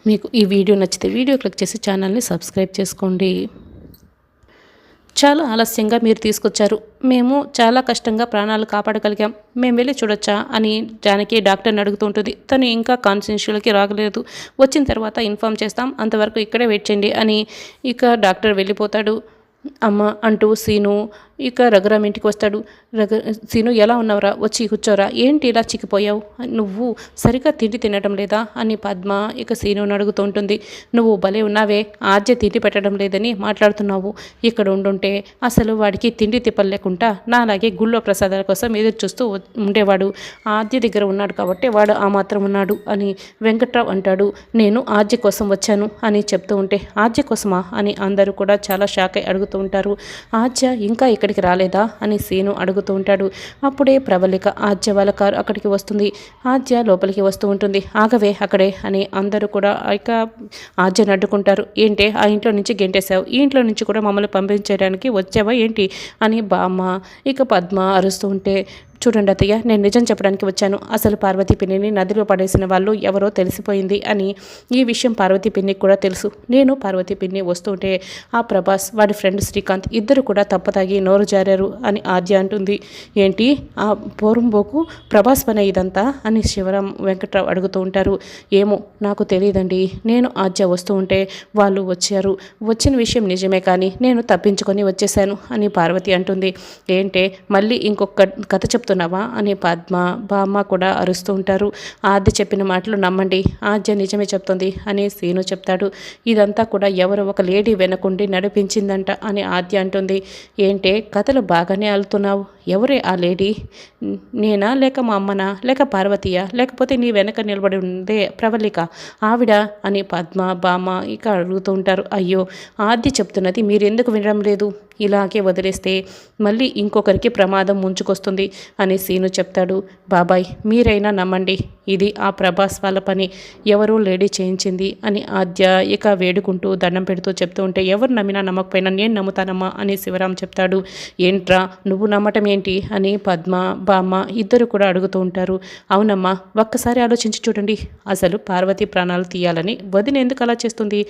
మీకు ఈ వీడియో నచ్చితే వీడియో క్లిక్ చేసి ఛానల్ని సబ్స్క్రైబ్ చేసుకోండి. చాలా ఆలస్యంగా మీరు తీసుకొచ్చారు. మేము చాలా కష్టంగా ప్రాణాలు కాపాడగలిగాం. మేము వెళ్ళి చూడొచ్చా అని జానకి డాక్టర్ని అడుగుతూ ఉంటుంది. తను ఇంకా కాన్స్టిట్యూషన్కి రాగలేదు. వచ్చిన తర్వాత ఇన్ఫామ్ చేస్తాం, అంతవరకు ఇక్కడే వెయిట్ చేయండి అని ఇక డాక్టర్ వెళ్ళిపోతాడు. అమ్మ అంటూ సీను ఇక రఘురామ్ ఇంటికి వస్తాడు. సీను ఎలా ఉన్నావురా, వచ్చి కూర్చోరా, ఏంటి ఇలా చిక్కిపోయావు, నువ్వు సరిగ్గా తిండి తినడం లేదా అని పద్మ ఇక సీనుని అడుగుతూ ఉంటుంది. నువ్వు భలే ఉన్నావే, ఆద్య తిండి పెట్టడం లేదని మాట్లాడుతున్నావు. ఇక్కడ ఉండుంటే అసలు వాడికి తిండి తిప్పలేకుండా నాలాగే గుళ్ళో ప్రసాదాల కోసం ఎదురు చూస్తూ ఉండేవాడు. ఆద్య దగ్గర ఉన్నాడు కాబట్టి వాడు ఆ మాత్రం ఉన్నాడు అని వెంకట్రావు అంటాడు. నేను ఆద్య కోసం వచ్చాను అని చెప్తూ ఉంటే ఆద్య కోసమా అని అందరూ కూడా చాలా షాక్ అయి అడుగుతూ ఉంటారు. ఆద్య ఇంకా ఇక్కడికి రాలేదా అని సీను అడుగుతూ ఉంటాడు. అప్పుడే ప్రవళిక ఆద్య వాళ్ళ కారు అక్కడికి వస్తుంది. ఆద్య లోపలికి వస్తూ ఉంటుంది. ఆగవే అక్కడే అని అందరూ కూడా ఇక ఆద్యను అడ్డుకుంటారు. ఏంటే ఆ ఇంట్లో నుంచి గెంటేశావు, ఈ ఇంట్లో నుంచి కూడా మమ్మల్ని పంపించడానికి వచ్చావా ఏంటి అని బామ్మ ఇక పద్మ అరుస్తూ ఉంటే, చూడండి అత్తయ్య, నేను నిజం చెప్పడానికి వచ్చాను. అసలు పార్వతీ పిన్నిని నదిలో పడేసిన వాళ్ళు ఎవరో తెలిసిపోయింది అని. ఈ విషయం పార్వతీ పిన్నికి కూడా తెలుసు. నేను పార్వతీ పిన్ని వస్తుంటే ఆ ప్రభాస్ వాడి ఫ్రెండ్ శ్రీకాంత్ ఇద్దరు కూడా తప్పతాగి నోరు జారారు అని ఆద్య అంటుంది. ఏంటి ఆ పోరంబోకు ప్రభాస్ పని ఇదంతా అని శివరాం వెంకట్రావు అడుగుతూ ఉంటారు. ఏమో నాకు తెలియదండి, నేను ఆద్య వస్తూ ఉంటే వాళ్ళు వచ్చారు. వచ్చిన విషయం నిజమే కానీ నేను తప్పించుకొని వచ్చేసాను అని పార్వతి అంటుంది. ఏంటే మళ్ళీ ఇంకొక కథ చెప్తున్నావా అని పద్మ బామ్మ కూడా అరుస్తూ ఉంటారు. ఆద్య చెప్పిన మాటలు నమ్మండి, ఆద్య నిజమే చెప్తుంది అని సీను చెప్తాడు. ఇదంతా కూడా ఎవరో ఒక లేడీ వెనకుండి నడిపించిందంట అని ఆద్య అంటుంది. ఏంటే కథలు బాగానే అల్లుతున్నావు, ఎవరే ఆ లేడీ, నేనా లేక మా అమ్మనా లేక పార్వతీయా లేకపోతే నీ వెనక నిలబడి ఉందే ప్రవళిక ఆవిడ అని పద్మ బామ్మ ఇక అడుగుతూ ఉంటారు. అయ్యో ఆద్య చెప్తున్నది మీరెందుకు వినడం లేదు, ఇలాగే వదిలేస్తే మళ్ళీ ఇంకొకరికి ప్రమాదం ముంచుకొస్తుంది అని సీను చెప్తాడు. బాబాయ్ మీరైనా నమ్మండి, ఇది ఆ ప్రభాస్ వాళ్ళ పని, ఎవరో లేడీ చేయించింది అని ఆద్య ఇక వేడుకుంటూ దండం పెడుతూ చెప్తూ ఉంటే, ఎవరు నమ్మినా నమ్మకపోయినా నేను నమ్ముతానమ్మా అని శివరాం చెప్తాడు. ఏంట్రా నువ్వు నమ్మటం ఏంటి అని పద్మ బామ్మ ఇద్దరు కూడా అడుగుతూ ఉంటారు. అవునమ్మా, ఒక్కసారి ఆలోచించి చూడండి, అసలు పార్వతి ప్రాణాలు తీయాలని వదిన ఎందుకు అలా చేస్తుంది,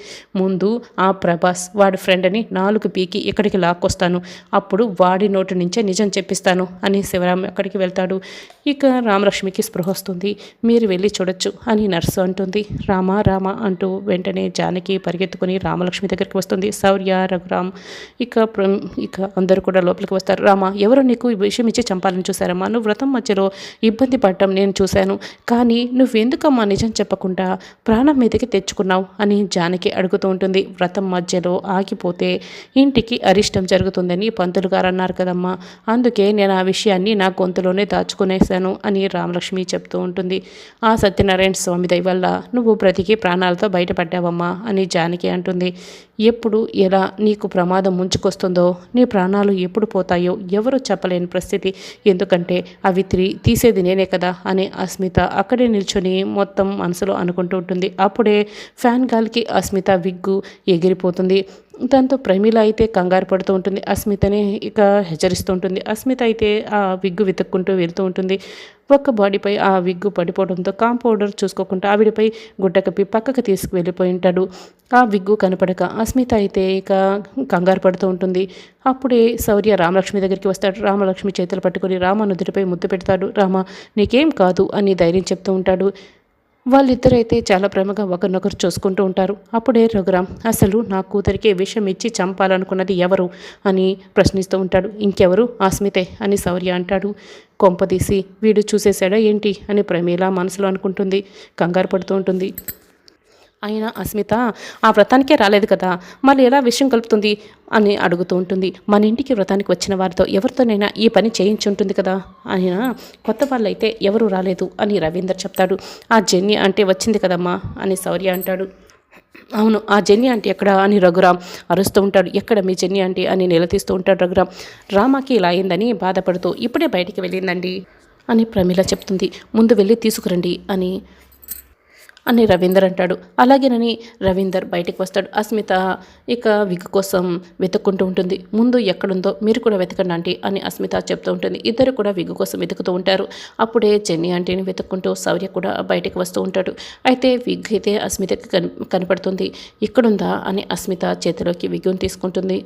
ముందు ఆ ప్రభాస్ వాడి ఫ్రెండ్ అని 4 పీకి ఇక్కడికి లాక్కొస్తాను, అప్పుడు వాడి నోటి నుంచే నిజం చెప్పిస్తాను అని శివరాం అక్కడికి వెళ్తాడు. ఇక రామలక్ష్మికి స్పృహ వస్తుంది. మీరు వెళ్ళి చూడొచ్చు అని నర్సు అంటుంది. రామ రామ అంటూ వెంటనే జానకి పరిగెత్తుకుని రామలక్ష్మి దగ్గరికి వస్తుంది. శౌర్య రఘురామ్ ఇక అందరూ కూడా లోపలికి వస్తారు. రామ ఎవరో నీకు ఈ విషయం ఇచ్చి చంపాలని చూశారమ్మా, నువ్వు వ్రతం మధ్యలో ఇబ్బంది పడటం నేను చూశాను, కానీ నువ్వెందుకమ్మా నిజం చెప్పకుండా ప్రాణం మీదకి తెచ్చుకున్నావు అని జానకి అడుగుతూ ఉంటుంది. వ్రతం మధ్యలో ఆగిపోతే ఇంటికి అరిష్టం జరుగుతుందని పంతులు గారు అన్నారు కదమ్మా, అందుకే నేను ఆ విషయాన్ని నా గొంతులోనే దాచుకునేశాను అని రామలక్ష్మి చెప్తూ ఉంటుంది. ఆ సత్యనారాయణ స్వామి దయ వల్ల నువ్వు బ్రతికి ప్రాణాలతో బయటపడ్డావమ్మా అని జానకి అంటుంది. ఎప్పుడు ఎలా నీకు ప్రమాదం ముంచుకొస్తుందో, నీ ప్రాణాలు ఎప్పుడు పోతాయో ఎవరు చెప్పలేని పరిస్థితి, ఎందుకంటే అవి తీసేది నేనే కదా అని అస్మిత అక్కడే నిల్చొని మొత్తం మనసులో అనుకుంటూ ఉంటుంది. అప్పుడే ఫ్యాన్ గాలికి అస్మిత విగ్గు ఎగిరిపోతుంది. దాంతో ప్రమీల అయితే కంగారు పడుతూ ఉంటుంది. అస్మితని ఇక హెచ్చరిస్తూ ఉంటుంది. అస్మిత అయితే ఆ విగ్గు వెతుక్కుంటూ వెళ్తూ ఉంటుంది. ఒక్క బాడీపై ఆ విగ్గు పడిపోవడంతో కాంపౌండర్ చూసుకోకుండా ఆవిడపై గుడ్డ కప్పి పక్కకు తీసుకువెళ్ళిపోయి ఉంటాడు. ఆ విగ్గు కనపడక అస్మిత అయితే ఇక కంగారు పడుతూ ఉంటుంది. అప్పుడే శౌర్య రామలక్ష్మి దగ్గరికి వస్తాడు. రామలక్ష్మి చేతులు పట్టుకొని రామ నుదుటిపై ముద్దు పెడతాడు. రామ నీకేం కాదు అని ధైర్యం చెప్తూ ఉంటాడు. వాళ్ళిద్దరైతే చాలా ప్రేమగా ఒకరినొకరు చూసుకుంటూ ఉంటారు. అప్పుడే రఘురామ్ అసలు నా కూతురికి విషం ఇచ్చి చంపాలనుకున్నది ఎవరు అని ప్రశ్నిస్తూ ఉంటాడు. ఇంకెవరు, అస్మితే అని శౌర్య అంటాడు. కొంపదీసి వీడు చూసేశాడా ఏంటి అని ప్రమీల మనసులో అనుకుంటుంది. కంగారు పడుతూ ఉంటుంది. అయినా అస్మిత ఆ వ్రతానికే రాలేదు కదా, మళ్ళీ ఎలా విషయం కలుపుతుంది అని అడుగుతూ ఉంటుంది. మన ఇంటికి వ్రతానికి వచ్చిన వారితో ఎవరితోనైనా ఈ పని చేయించి ఉంటుంది కదా, అయినా కొత్త వాళ్ళైతే ఎవరూ రాలేదు అని రవీందర్ చెప్తాడు. ఆ జెన్నీ అంటే వచ్చింది కదమ్మా అని శౌర్య అంటాడు. అవును, ఆ జెన్నీ ఆంటీ ఎక్కడ అని రఘురామ్ అరుస్తూ ఉంటాడు. ఎక్కడ మీ జెన్నీ ఆంటీ అని నిలదీస్తూ ఉంటాడు రఘురామ్. రామాకి ఇలా అయిందని బాధపడుతూ ఇప్పుడే బయటికి వెళ్ళిందండి అని ప్రమీల చెప్తుంది. ముందు వెళ్ళి తీసుకురండి అని అని రవీందర్ అంటాడు. అలాగేనని రవీందర్ బయటికి వస్తాడు. అస్మిత ఇక విగ్ కోసం వెతుక్కుంటూ ఉంటుంది. ముందు ఎక్కడుందో మీరు కూడా వెతకండి ఆంటీ అని అస్మిత చెప్తూ ఉంటుంది. ఇద్దరు కూడా విగ్ కోసం వెతుకుతూ ఉంటారు. అప్పుడే చెన్ని ఆంటీని వెతుక్కుంటూ శౌర్య కూడా బయటికి వస్తూ ఉంటాడు. అయితే విగ్ అయితే అస్మితకి కనపడుతుంది. ఇక్కడుందా అని అస్మిత చేతిలోకి విగ్గును తీసుకుంటుంది.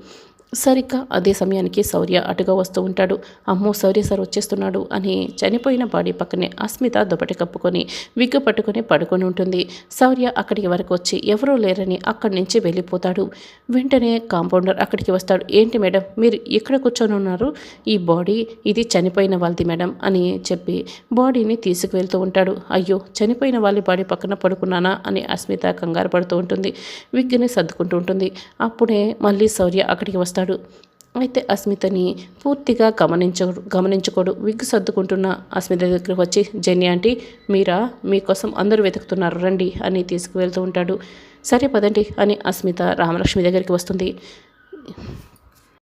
సరిగ్గా అదే సమయానికి శౌర్య అటుగా వస్తూ ఉంటాడు. అమ్మో శౌర్య సార్ వచ్చేస్తున్నాడు అని చనిపోయిన బాడీ పక్కనే అస్మిత దుప్పటి కప్పుకొని విగ్గు పట్టుకొని పడుకొని ఉంటుంది. శౌర్య అక్కడికి వరకు వచ్చి ఎవరూ లేరని అక్కడి నుంచి వెళ్ళిపోతాడు. వెంటనే కాంపౌండర్ అక్కడికి వస్తాడు. ఏంటి మేడం మీరు ఇక్కడ కూర్చొని ఉన్నారు? ఈ బాడీ ఇది చనిపోయిన వాళ్ళది మేడం అని చెప్పి బాడీని తీసుకువెళ్తూ ఉంటాడు. అయ్యో చనిపోయిన వాళ్ళ బాడీ పక్కన పడుకున్నానా అని అస్మిత కంగారు పడుతూ ఉంటుంది. విగ్గుని సర్దుకుంటూ ఉంటుంది. అప్పుడే మళ్ళీ శౌర్య అక్కడికి వస్తాడు. అయితే అస్మితని పూర్తిగా గమనించుకోడు. విగ్గు సర్దుకుంటున్న అస్మిత దగ్గరికి వచ్చి జెన్నీ ఆంటీ మీరా, మీకోసం అందరూ వెతుకుతున్నారు రండి అని తీసుకువెళ్తూ ఉంటాడు. సరే పదండి అని అస్మిత రామలక్ష్మి దగ్గరికి వస్తుంది.